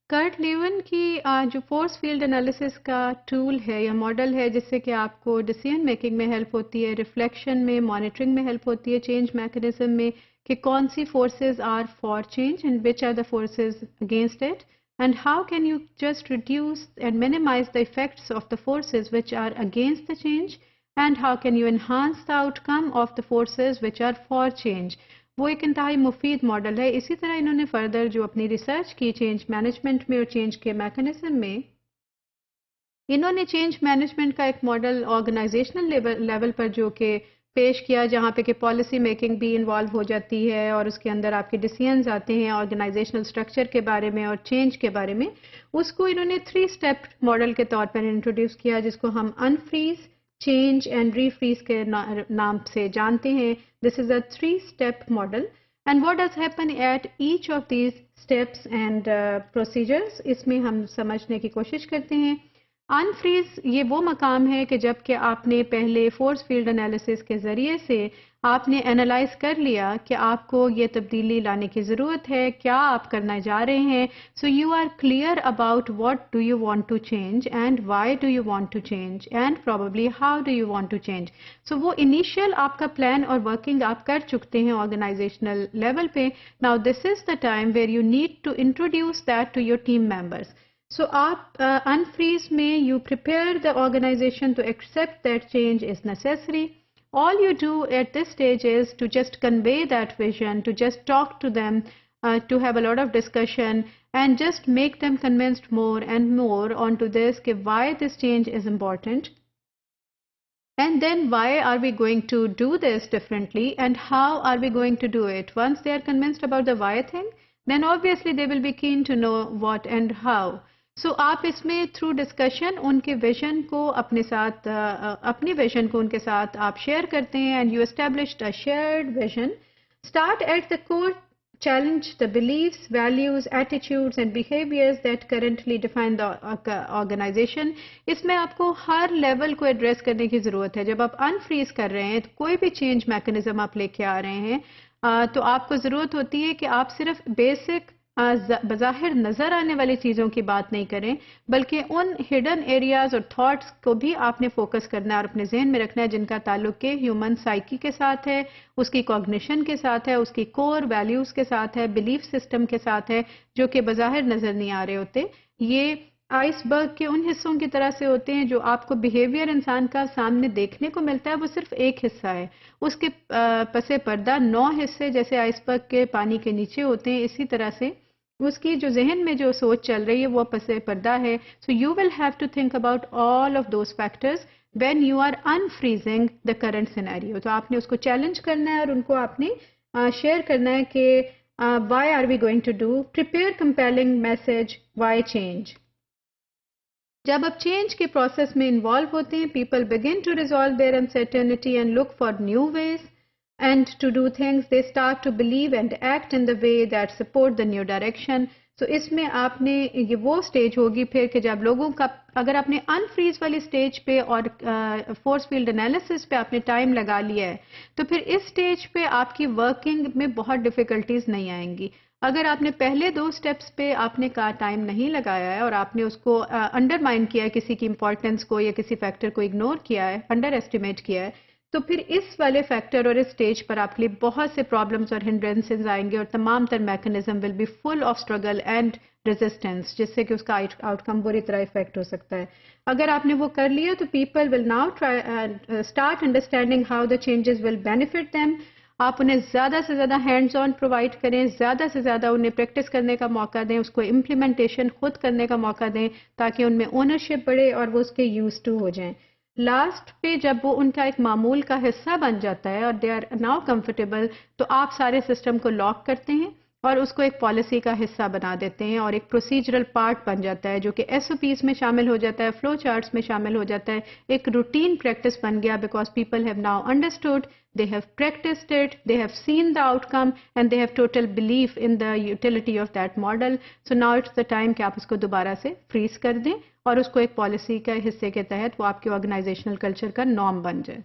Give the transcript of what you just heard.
Kurt Lewin کی جو force field analysis کا ٹول ہے یا ماڈل ہے جس سے کہ آپ کو ڈیسیژن میکنگ میں ہیلپ ہوتی ہے، ریفلیکشن میں، مانیٹرنگ میں ہیلپ ہوتی ہے، چینج میکنزم میں کہ کون سی forces are for change and which are the forces against it and how can you just reduce and minimise the effects of the forces which are against the change and how can you enhance the outcome of the forces which are for change. وہ ایک انتہائی مفید model ہے. اسی طرح انہوں نے further جو اپنی ریسرچ کی چینج مینجمنٹ میں اور چینج کے میکنزم میں، انہوں نے چینج مینجمنٹ کا ایک ماڈل آرگنائزیشنل لیول پر جو کہ پیش کیا، جہاں پہ کہ پالیسی میکنگ بھی انوالو ہو جاتی ہے اور اس کے اندر آپ کے ڈیسیژنز آتے ہیں آرگنائزیشنل اسٹرکچر کے بارے میں اور چینج کے بارے میں. اس کو انہوں نے 3 اسٹیپ ماڈل کے طور پر انٹروڈیوس کیا، جس کو ہم unfreeze, change and re freeze کے نام سے جانتے ہیں. This is a 3-step model. And what does happen at each of these steps and procedures؟ اس میں ہم سمجھنے کی کوشش کرتے ہیں. انفریز یہ وہ مقام ہے کہ جب کہ آپ نے پہلے فورس فیلڈ انالیسس کے ذریعے سے آپ نے انالائز کر لیا کہ آپ کو یہ تبدیلی لانے کی ضرورت ہے، کیا آپ کرنا جا رہے ہیں. So you are clear about what do you want to change and why do you want to change and probably how do you want to change. So وہ انیشیل آپ کا پلان اور ورکنگ آپ کر چکتے ہیں آرگنائزیشنل لیول پہ. Now this is the time where you need to introduce that to your team members. So آپ انفریز میں you prepare the organisation to accept that change is necessary. All you do at this stage is to just convey that vision, to just talk to them, to have a lot of discussion and just make them convinced more and more onto this, why this change is important. And then why are we going to do this differently and how are we going to do it? Once they are convinced about the why thing, then obviously they will be keen to know what and how. سو آپ اس میں through discussion ان کے vision کو اپنے ساتھ اپنی vision کو ان کے ساتھ آپ شیئر کرتے ہیں and you established a shared vision. Start at the core challenge the beliefs, values, attitudes and behaviours that currently define the organisation. اس میں آپ کو ہر لیول کو ایڈریس کرنے کی ضرورت ہے. جب آپ انفریز کر رہے ہیں تو کوئی بھی چینج میکنزم آپ لے کے آ رہے ہیں تو آپ کو ضرورت ہوتی ہے کہ آپ صرف بیسک بظاہر نظر آنے والی چیزوں کی بات نہیں کریں، بلکہ ان ہڈن ایریاز اور تھاٹس کو بھی آپ نے فوکس کرنا ہے اور اپنے ذہن میں رکھنا ہے جن کا تعلق کہ ہیومن سائیکی کے ساتھ ہے، اس کی کوگنیشن کے ساتھ ہے، اس کی کور ویلیوز کے ساتھ ہے، بلیف سسٹم کے ساتھ ہے، جو کہ بظاہر نظر نہیں آ رہے ہوتے. یہ آئس برگ کے ان حصوں کی طرح سے ہوتے ہیں جو آپ کو بیہیویئر انسان کا سامنے دیکھنے کو ملتا ہے، وہ صرف ایک حصہ ہے. اس کے پس پردہ 9 حصے جیسے آئس برگ کے پانی کے نیچے ہوتے ہیں، اسی طرح سے اس کی جو ذہن میں جو سوچ چل رہی ہے وہ پس پردہ ہے. So you will have to think about all of those factors when you are unfreezing the current scenario. تو آپ نے اس کو چیلنج کرنا ہے اور ان کو آپ نے شیئر کرنا ہے کہ why are we going to do. Prepare compelling message why change. جب آپ چینج کے پروسیس میں انوالو ہوتے ہیں، people begin to resolve their uncertainty and look for new ways and to do things. They start to believe and act in the way that support the new direction. So اس میں آپ نے یہ وہ stage ہوگی پھر کہ جب لوگوں کا اگر آپ نے انفریز والی سٹیج پہ اور فورس فیلڈ انالیسس پہ آپ نے ٹائم لگا لیا ہے تو پھر اس سٹیج پہ آپ کی ورکنگ میں بہت ڈیفیکلٹیز نہیں آئیں گی. اگر آپ نے پہلے 2 سٹیپس پہ آپ نے کا ٹائم نہیں لگایا ہے اور آپ نے اس کو انڈرمائن کیا ہے، کسی کی امپورٹنس کو یا کسی فیکٹر کو اگنور کیا ہے، انڈر ایسٹیمیٹ کیا ہے، تو پھر اس والے فیکٹر اور اس سٹیج پر آپ کے لیے بہت سے پرابلمس اور ہنڈرنسز آئیں گے اور تمام تر mechanism will be full of struggle and resistance, جس سے کہ اس کا آؤٹ کم بری طرح افیکٹ ہو سکتا ہے. اگر آپ نے وہ کر لیا تو people will now start understanding how the changes will benefit them. آپ انہیں زیادہ سے زیادہ ہینڈز آن پرووائڈ کریں، زیادہ سے زیادہ انہیں پریکٹس کرنے کا موقع دیں، اس کو امپلیمنٹیشن خود کرنے کا موقع دیں تاکہ ان میں اونرشپ بڑھے اور وہ اس کے یوز ٹو ہو جائیں. لاسٹ پہ جب وہ ان کا ایک معمول کا حصہ بن جاتا ہے اور دے آر ناؤ کمفرٹیبل تو آپ سارے سسٹم کو لاک کرتے ہیں اور اس کو ایک پالیسی کا حصہ بنا دیتے ہیں اور ایک پروسیجرل پارٹ بن جاتا ہے جو کہ ایس او پیز میں شامل ہو جاتا ہے، فلو چارٹس میں شامل ہو جاتا ہے، ایک روٹین پریکٹس بن گیا because people have now understood, they have practised it, they have seen the outcome and they have total belief in the utility of that model. So now it's the time کہ آپ اس کو دوبارہ سے freeze کر دیں اور اس کو ایک پالیسی کے حصے کے تحت وہ آپ کے آرگنائزیشنل کلچر کا نارم بن جائے.